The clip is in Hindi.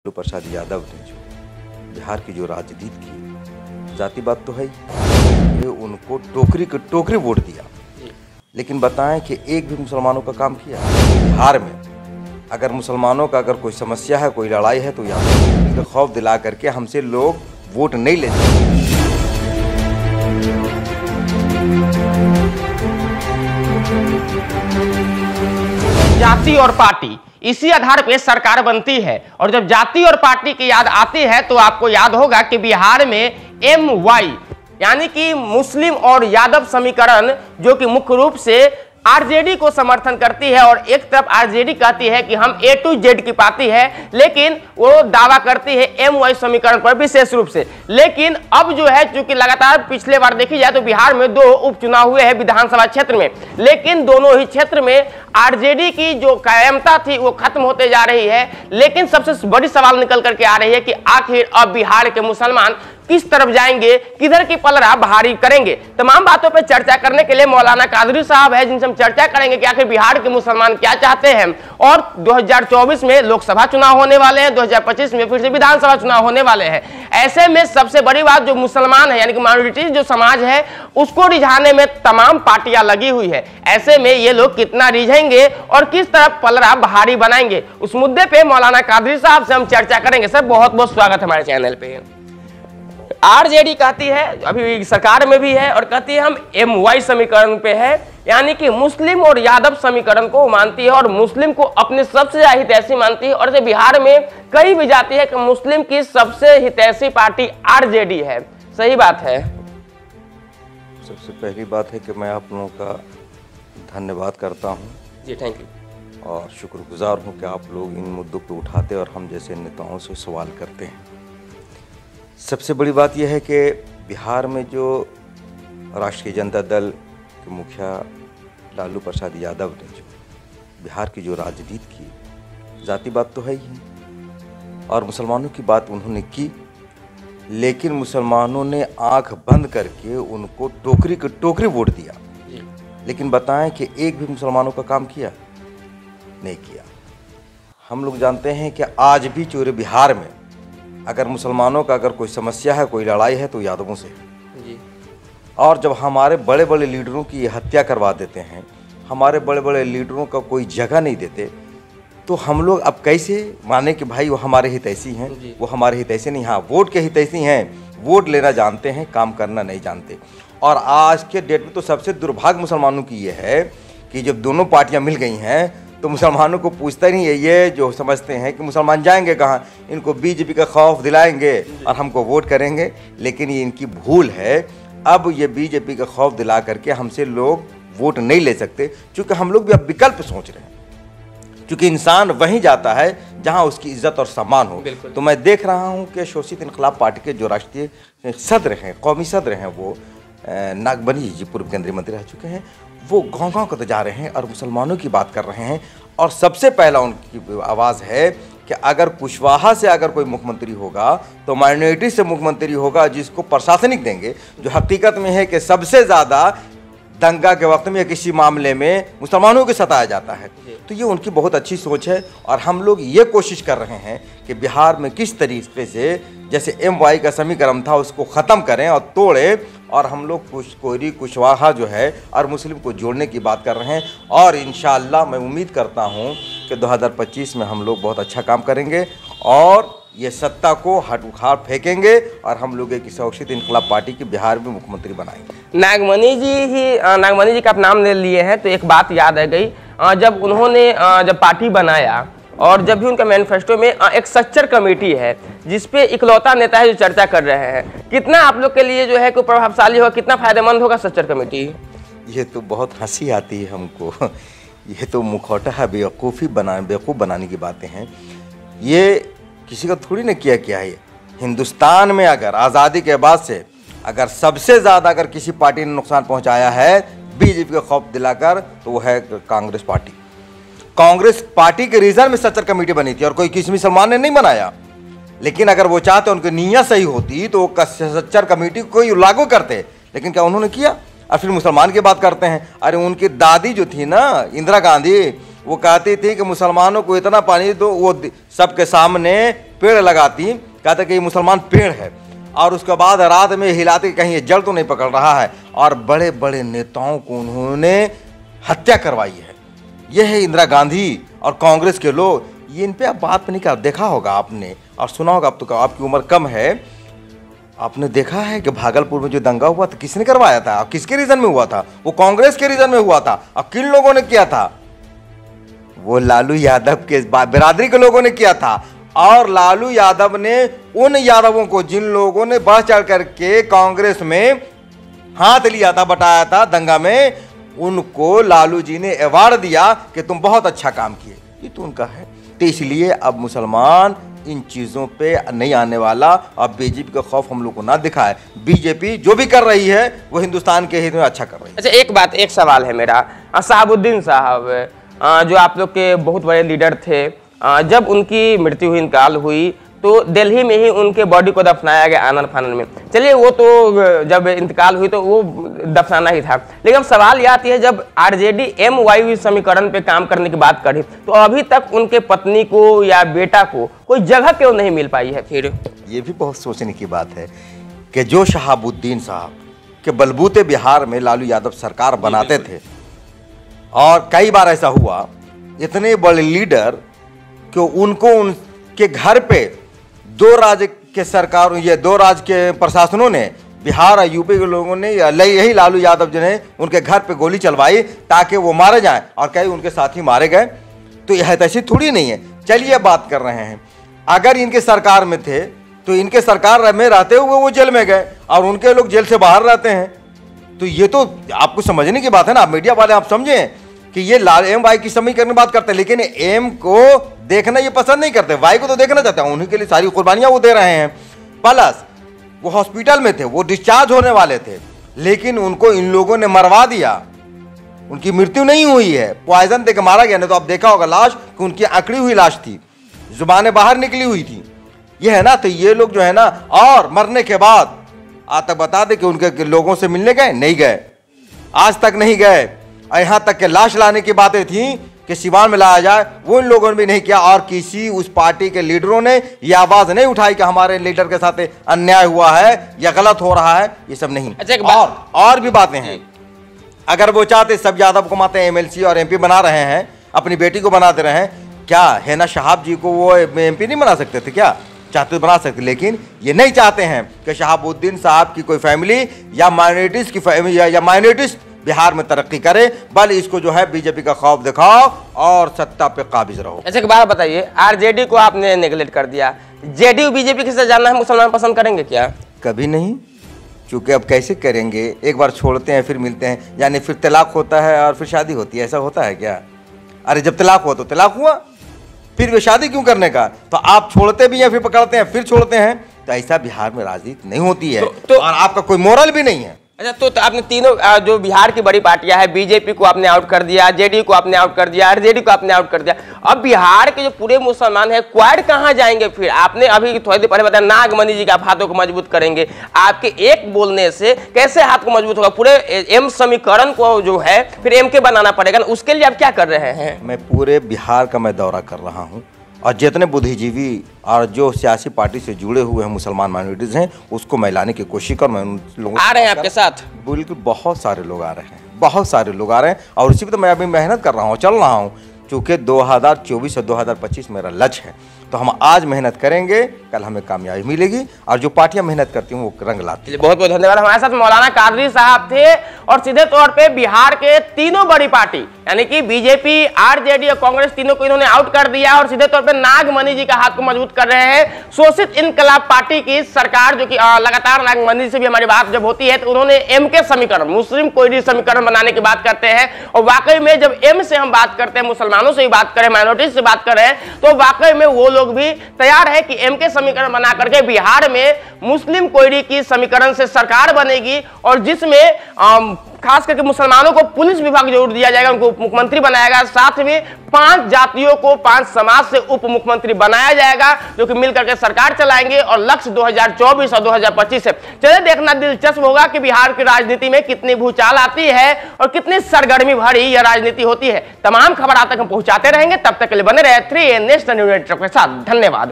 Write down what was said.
लालू प्रसाद यादव ने जो बिहार की जो राजनीति की, जाति बात तो है ही, उनको टोकरी वोट दिया, लेकिन बताएं कि एक भी मुसलमानों का काम किया बिहार में। अगर मुसलमानों का अगर कोई समस्या है, कोई लड़ाई है, तो यहाँ का खौफ दिला करके हमसे लोग वोट नहीं लेते। जाति और पार्टी, इसी आधार पे सरकार बनती है। और जब जाति और पार्टी की याद आती है तो आपको याद होगा कि बिहार में MY यानी कि मुस्लिम और यादव समीकरण, जो कि मुख्य रूप से RJD को समर्थन करती है, और एक तरफ RJD कहती है कि हम A to Z की पार्टी है, लेकिन वो दावा करती है MY समीकरण पर विशेष रूप से। लेकिन अब जो है, चूंकि लगातार पिछले बार देखी जाए तो बिहार में 2 उपचुनाव हुए हैं विधानसभा क्षेत्र में, लेकिन दोनों ही क्षेत्र में RJD की जो कायमता थी वो खत्म होते जा रही है। लेकिन सबसे बड़ी सवाल निकल करके आ रही है कि आखिर अब बिहार के मुसलमान किस तरफ जाएंगे, किधर की पलड़ा भारी करेंगे। तमाम बातों पर चर्चा करने के लिए मौलाना कादरी साहब है, जिनसे हम चर्चा करेंगे कि आखिर बिहार के मुसलमान क्या चाहते हैं। और 2024 में लोकसभा चुनाव होने वाले हैं, 2025 में फिर से विधानसभा चुनाव होने वाले हैं। ऐसे में सबसे बड़ी बात, जो मुसलमान है यानी कि माइनॉरिटी जो समाज है, उसको रिझाने में तमाम पार्टियां लगी हुई है। ऐसे में ये लोग कितना रिझेंगे और किस तरफ पलड़ा भारी बनाएंगे, उस मुद्दे पे मौलाना कादरी साहब से हम चर्चा करेंगे। सर, बहुत बहुत स्वागत है हमारे चैनल पे। RJD कहती है, अभी सरकार में भी है, और कहती है हम MY समीकरण पे है, यानी कि मुस्लिम और यादव समीकरण को मानती है और मुस्लिम को अपनी सबसे ज्यादा हितैषी मानती है। और जो बिहार में कई भी जाती है कि मुस्लिम की सबसे हितैषी पार्टी RJD है। सही बात है? सबसे पहली बात है कि मैं आप लोगों का धन्यवाद करता हूँ जी, थैंक यू, और शुक्रगुजार हूँ कि आप लोग इन मुद्दों को उठाते और हम जैसे नेताओं से सवाल करते हैं। सबसे बड़ी बात यह है कि बिहार में जो राष्ट्रीय जनता दल के मुखिया लालू प्रसाद यादव ने जो बिहार की जो राजनीति की, जाति बात तो है ही, और मुसलमानों की बात उन्होंने की, लेकिन मुसलमानों ने आंख बंद करके उनको टोकरी वोट दिया। लेकिन बताएं कि एक भी मुसलमानों का काम किया नहीं किया। हम लोग जानते हैं कि आज भी पूरे बिहार में अगर मुसलमानों का अगर कोई समस्या है, कोई लड़ाई है, तो यादवों से है जी। और जब हमारे बड़े बड़े लीडरों की हत्या करवा देते हैं, हमारे बड़े बड़े लीडरों का कोई जगह नहीं देते, तो हम लोग अब कैसे माने कि भाई वो हमारे हितैषी हैं? वो हमारे हितैषी नहीं, हाँ वोट के हितैषी हैं, वोट लेना जानते हैं, काम करना नहीं जानते। और आज के डेट में तो सबसे दुर्भाग्य मुसलमानों की ये है कि जब दोनों पार्टियाँ मिल गई हैं तो मुसलमानों को पूछता ही नहीं है। ये जो समझते हैं कि मुसलमान जाएंगे कहाँ, इनको BJP का खौफ दिलाएंगे और हमको वोट करेंगे, लेकिन ये इनकी भूल है। अब ये BJP का खौफ दिला करके हमसे लोग वोट नहीं ले सकते, क्योंकि हम लोग भी अब विकल्प सोच रहे हैं, क्योंकि इंसान वहीं जाता है जहाँ उसकी इज्जत और सम्मान हो। तो मैं देख रहा हूँ कि शोषित इनकलाब पार्टी के जो राष्ट्रीय सदर हैं, कौमी सदर हैं, वो नागमनी जी पूर्व केंद्रीय मंत्री रह चुके हैं, वो गांव-गांव को तो जा रहे हैं और मुसलमानों की बात कर रहे हैं। और सबसे पहला उनकी आवाज़ है कि अगर कुशवाहा से अगर कोई मुख्यमंत्री होगा तो माइनॉरिटी से मुख्यमंत्री होगा, जिसको प्रशासनिक देंगे। जो हकीकत में है कि सबसे ज़्यादा दंगा के वक्त में या किसी मामले में मुसलमानों को सताया जाता है। तो ये उनकी बहुत अच्छी सोच है, और हम लोग ये कोशिश कर रहे हैं कि बिहार में किस तरीके से जैसे MY का समीकरण था उसको ख़त्म करें और तोड़ें, और हम लोग कोयरी कुशवाहा जो है और मुस्लिम को जोड़ने की बात कर रहे हैं। और इंशाअल्लाह मैं उम्मीद करता हूं कि 2025 में हम लोग बहुत अच्छा काम करेंगे और ये सत्ता को हट उखाड़ फेंकेंगे और हम लोग एक शोषित इनकलाब पार्टी की बिहार में मुख्यमंत्री बनाएंगे। नागमनी जी का आप नाम ले लिए हैं तो एक बात याद आ गई। जब उन्होंने जब पार्टी बनाया और जब भी उनका मैनिफेस्टो में एक सच्चर कमेटी है, जिसपे इकलौता नेता है जो चर्चा कर रहे हैं, कितना आप लोग के लिए जो है कोई प्रभावशाली होगा, कितना फायदेमंद होगा सच्चर कमेटी? ये तो बहुत हंसी आती है हमको। ये तो मुखौटा है, बेवकूफ़ बनाने की बातें हैं। ये किसी का थोड़ी ना किया है। हिंदुस्तान में अगर आज़ादी के बाद से अगर सबसे ज़्यादा अगर किसी पार्टी ने नुकसान पहुँचाया है BJP का खौफ दिलाकर, तो वो है कांग्रेस पार्टी। कांग्रेस पार्टी के रीजन में सच्चर कमेटी बनी थी और कोई किसी मुसलमान ने नहीं बनाया। लेकिन अगर वो चाहते उनकी नीयत सही होती तो सच्चर कमेटी को लागू करते, लेकिन क्या उन्होंने किया? और फिर मुसलमान की बात करते हैं। अरे उनकी दादी जो थी ना, इंदिरा गांधी, वो कहती थी कि मुसलमानों को इतना पानी दो, वो सबके सामने पेड़ लगाती, कहते कि ये मुसलमान पेड़ है, और उसके बाद रात में हिलाते कहीं ये जल तो नहीं पकड़ रहा है, और बड़े बड़े नेताओं को उन्होंने हत्या करवाई है। यह है इंदिरा गांधी और कांग्रेस के लोग। ये इन पे आप बात नहीं कर, देखा होगा आपने और सुना होगा, अब तो आपकी उम्र कम है, आपने देखा है कि भागलपुर में जो दंगा हुआ था किसने करवाया था, किसके रीजन में हुआ था? वो कांग्रेस के रीजन में हुआ था। और किन लोगों ने किया था? वो लालू यादव के बिरादरी के लोगों ने किया था। और लालू यादव ने उन यादवों को, जिन लोगों ने बढ़ चढ़ करके कांग्रेस में हाथ लिया था, बटाया था दंगा में, उनको लालू जी ने अवार्ड दिया कि तुम बहुत अच्छा काम किए। ये तो उनका है। तो इसलिए अब मुसलमान इन चीज़ों पे नहीं आने वाला। अब बीजेपी का खौफ हम लोग को ना दिखाए। बीजेपी जो भी कर रही है वो हिंदुस्तान के हित में अच्छा कर रही है। अच्छा, एक बात, एक सवाल है मेरा। शहाबुद्दीन साहब जो आप लोग के बहुत बड़े लीडर थे, जब उनकी मृत्यु हुई, इंतकाल हुई, तो दिल्ली में ही उनके बॉडी को दफनाया गया आनन फानन में। चलिए, वो तो जब इंतकाल हुई तो वो दफनाना ही था, लेकिन अब सवाल यह आती है, जब आरजेडी MY समीकरण पे काम करने की बात करी तो अभी तक उनके पत्नी को या बेटा को कोई जगह क्यों नहीं मिल पाई है? फिर ये भी बहुत सोचने की बात है कि जो शहाबुद्दीन साहब के बलबूते बिहार में लालू यादव सरकार बनाते थे, और कई बार ऐसा हुआ, इतने बड़े लीडर कि उनको उनके घर पे दो राज्य के सरकारों, ये दो राज्य के प्रशासनों ने, बिहार और यूपी के लोगों ने, यही लालू यादव जी ने उनके घर पे गोली चलवाई ताकि वो मारे जाएं, और कई उनके साथी मारे गए। तो यह ऐसी थोड़ी नहीं है। चलिए बात कर रहे हैं, अगर इनके सरकार में थे तो इनके सरकार में रहते हुए वो जेल में गए और उनके लोग जेल से बाहर रहते हैं। तो ये तो आपको समझने की बात है ना। आप मीडिया वाले आप समझें कि ये MY की समीकरण की बात करते हैं, लेकिन एम को देखना ये पसंद नहीं करते, वाई को तो देखना चाहते हैं। उन्हीं के लिए सारी कुर्बानियां वो दे रहे हैं। प्लस वो हॉस्पिटल में थे, वो डिस्चार्ज होने वाले थे, लेकिन उनको इन लोगों ने मरवा दिया। उनकी मृत्यु नहीं हुई है, पॉइजन देकर मारा गया। नहीं तो आप देखा होगा लाश कि उनकी अकड़ी हुई लाश थी, जुबानें बाहर निकली हुई थी। ये है ना। तो ये लोग जो है ना, और मरने के बाद आज तक बता दे कि उनके लोगों से मिलने गए? नहीं गए, आज तक नहीं गए। यहां तक के लाश लाने की बातें थी कि सिवान में लाया जाए, वो इन लोगों ने भी नहीं किया। और किसी उस पार्टी के लीडरों ने ये आवाज नहीं उठाई कि हमारे लीडर के साथ अन्याय हुआ है या गलत हो रहा है, ये सब नहीं। और भी बातें हैं। अगर वो चाहते सब यादव को माते MLC और MP बना रहे हैं, अपनी बेटी को बना दे रहे हैं, क्या हैना शहाब जी को वो MP नहीं बना सकते थे? क्या चाहते तो बना सकते, लेकिन ये नहीं चाहते हैं कि शहाबुद्दीन साहब की कोई फैमिली या माइनॉरिटीज की फैमिली या माइनॉरिटीज बिहार में तरक्की करे। बल इसको जो है बीजेपी का खौफ दिखाओ और सत्ता पे काबिज रहो। ऐसे एक बात बताइए, आरजेडी को आपने नेगलेक्ट कर दिया, जेडीयू बीजेपी के साथ जाना है, मुसलमान पसंद करेंगे क्या? कभी नहीं, क्योंकि अब कैसे करेंगे? एक बार छोड़ते हैं फिर मिलते हैं, यानी फिर तलाक होता है और फिर शादी होती है, ऐसा होता है क्या? अरे जब तलाक हुआ तो तलाक हुआ, फिर वे शादी क्यों करने का? तो आप छोड़ते भी हैं, फिर पकड़ते हैं, फिर छोड़ते हैं। तो ऐसा बिहार में राजनीति नहीं होती है। और आपका कोई मोरल भी नहीं है। अच्छा, तो आपने तीनों जो बिहार की बड़ी पार्टियां हैं, बीजेपी को आपने आउट कर दिया, जेडीयू को आपने आउट कर दिया, आरजेडी को आपने आउट कर दिया, अब बिहार के जो पूरे मुसलमान हैं क्वाड कहां जाएंगे? फिर आपने अभी थोड़ी देर पहले बताया नागमणि जी के आप हाथों को मजबूत करेंगे। आपके एक बोलने से कैसे हाथ को मजबूत होगा? पूरे एम समीकरण को जो है फिर एम के बनाना पड़ेगा ना, उसके लिए आप क्या कर रहे हैं? मैं पूरे बिहार का मैं दौरा कर रहा हूँ, और जितने बुद्धिजीवी और जो सियासी पार्टी से जुड़े हुए हैं मुसलमान माइनॉरिटीज हैं, उसको मैं लाने की कोशिश कर। मैं उन लोगों आ रहे हैं आपके साथ? बिल्कुल, बहुत सारे लोग आ रहे हैं, बहुत सारे लोग आ रहे हैं, और उसी पर तो मैं अभी मेहनत कर रहा हूँ, चल रहा हूँ। चूँकि 2024 और 2025 मेरा लक्ष्य है, तो हम आज मेहनत करेंगे, कल हमें कामयाबी मिलेगी। और जो पार्टियां मेहनत करती हैं वो रंग लाती हैं। बहुत बहुत धन्यवाद। हमारे साथ मौलाना कादरी साहब थे, और सीधे तौर पे बिहार के तीनों बड़ी पार्टी यानी कि बीजेपी, आरजेडी और कांग्रेस, तीनों को इन्होंने आउट कर दिया, और सीधे तौर पे नागमणि जी का हाथ को मजबूत कर रहे हैं। शोषित इनकलाब पार्टी की सरकार, जो कि लगातार नागमणि से भी हमारी बात जब होती है तो उन्होंने एम के समीकरण, मुस्लिम कोयरी समीकरण बनाने की बात करते हैं। और वाकई में जब एम से हम बात करते हैं, मुसलमानों से भी बात करें, माइनॉरिटी से बात करें, तो वाकई में वो लोग भी तैयार है कि एम के समीकरण बना करके बिहार में मुस्लिम कोयरी की समीकरण से सरकार बनेगी, और जिसमें खास करके मुसलमानों को पुलिस विभाग जरूर दिया जाएगा, उनको उप मुख्यमंत्री बनाएगा। साथ में 5 जातियों को 5 समाज से उप मुख्यमंत्री बनाया जाएगा, जो कि मिलकर के सरकार चलाएंगे। और लक्ष्य 2024 और 2025 से चलिए देखना दिलचस्प होगा कि बिहार की राजनीति में कितनी भूचाल आती है और कितनी सरगर्मी भरी यह राजनीति होती है। तमाम खबर आप तक हम पहुंचाते रहेंगे। तब तक के लिए बने रहे 3 नेशनल न्यूज़ नेटवर्क के साथ। धन्यवाद।